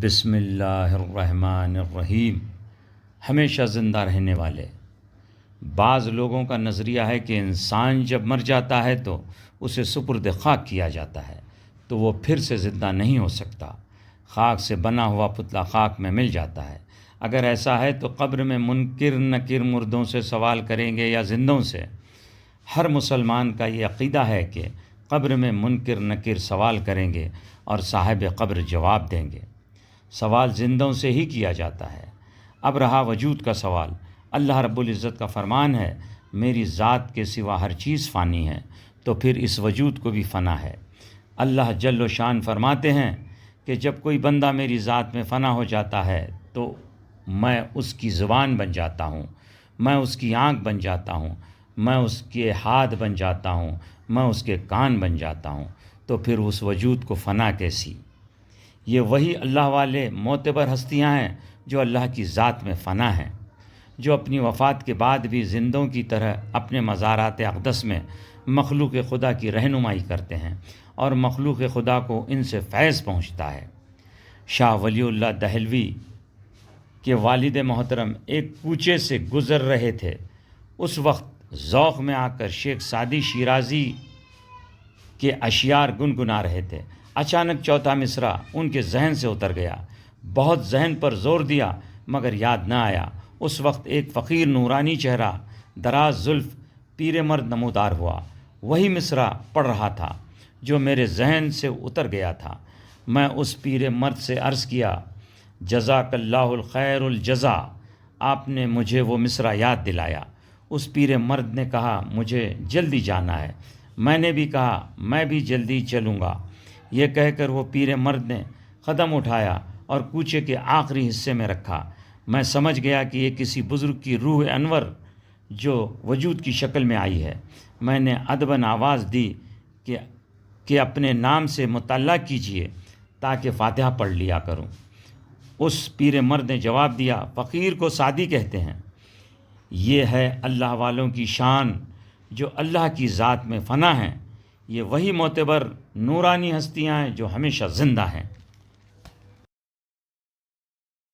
بسم اللہ الرحمن الرحیم۔ ہمیشہ زندہ رہنے والے۔ بعض لوگوں کا نظریہ ہے کہ انسان جب مر جاتا ہے تو اسے سپرد خاک کیا جاتا ہے تو وہ پھر سے زندہ نہیں ہو سکتا، خاک سے بنا ہوا پتلا خاک میں مل جاتا ہے۔ اگر ایسا ہے تو قبر میں منکر نکیر مردوں سے سوال کریں گے یا زندوں سے؟ ہر مسلمان کا یہ عقیدہ ہے کہ قبر میں منکر نکیر سوال کریں گے اور صاحب قبر جواب دیں گے۔ سوال زندوں سے ہی کیا جاتا ہے۔ اب رہا وجود کا سوال، اللہ رب العزت کا فرمان ہے، میری ذات کے سوا ہر چیز فانی ہے، تو پھر اس وجود کو بھی فنا ہے۔ اللہ جل و شان فرماتے ہیں کہ جب کوئی بندہ میری ذات میں فنا ہو جاتا ہے تو میں اس کی زبان بن جاتا ہوں، میں اس کی آنکھ بن جاتا ہوں، میں اس کے ہاتھ بن جاتا ہوں، میں اس کے کان بن جاتا ہوں، تو پھر اس وجود کو فنا کیسی؟ یہ وہی اللہ والے معتبر ہستیاں ہیں جو اللہ کی ذات میں فنا ہیں، جو اپنی وفات کے بعد بھی زندوں کی طرح اپنے مزارات اقدس میں مخلوق خدا کی رہنمائی کرتے ہیں اور مخلوق خدا کو ان سے فیض پہنچتا ہے۔ شاہ ولی اللہ دہلوی کے والد محترم ایک کوچے سے گزر رہے تھے، اس وقت ذوق میں آ کر شیخ سعدی شیرازی کے اشعار گنگنا رہے تھے۔ اچانک چوتھا مصرع ان کے ذہن سے اتر گیا، بہت ذہن پر زور دیا مگر یاد نہ آیا۔ اس وقت ایک فقیر نورانی چہرہ، دراز زلف، پیر مرد نمودار ہوا، وہی مصرع پڑھ رہا تھا جو میرے ذہن سے اتر گیا تھا۔ میں اس پیر مرد سے عرض کیا، جزاک اللہ الخیر الجزا، آپ نے مجھے وہ مصرع یاد دلایا۔ اس پیر مرد نے کہا، مجھے جلدی جانا ہے۔ میں نے بھی کہا، میں بھی جلدی چلوں گا۔ یہ کہہ کر وہ پیر مرد نے قدم اٹھایا اور کوچے کے آخری حصے میں رکھا۔ میں سمجھ گیا کہ یہ کسی بزرگ کی روح انور جو وجود کی شکل میں آئی ہے۔ میں نے ادباً آواز دی کہ اپنے نام سے مطلع کیجیے تاکہ فاتحہ پڑھ لیا کروں۔ اس پیر مرد نے جواب دیا، فقیر کو سعدی کہتے ہیں۔ یہ ہے اللہ والوں کی شان جو اللہ کی ذات میں فنا ہیں۔ یہ وہی معتبر نورانی ہستیاں ہیں جو ہمیشہ زندہ ہیں۔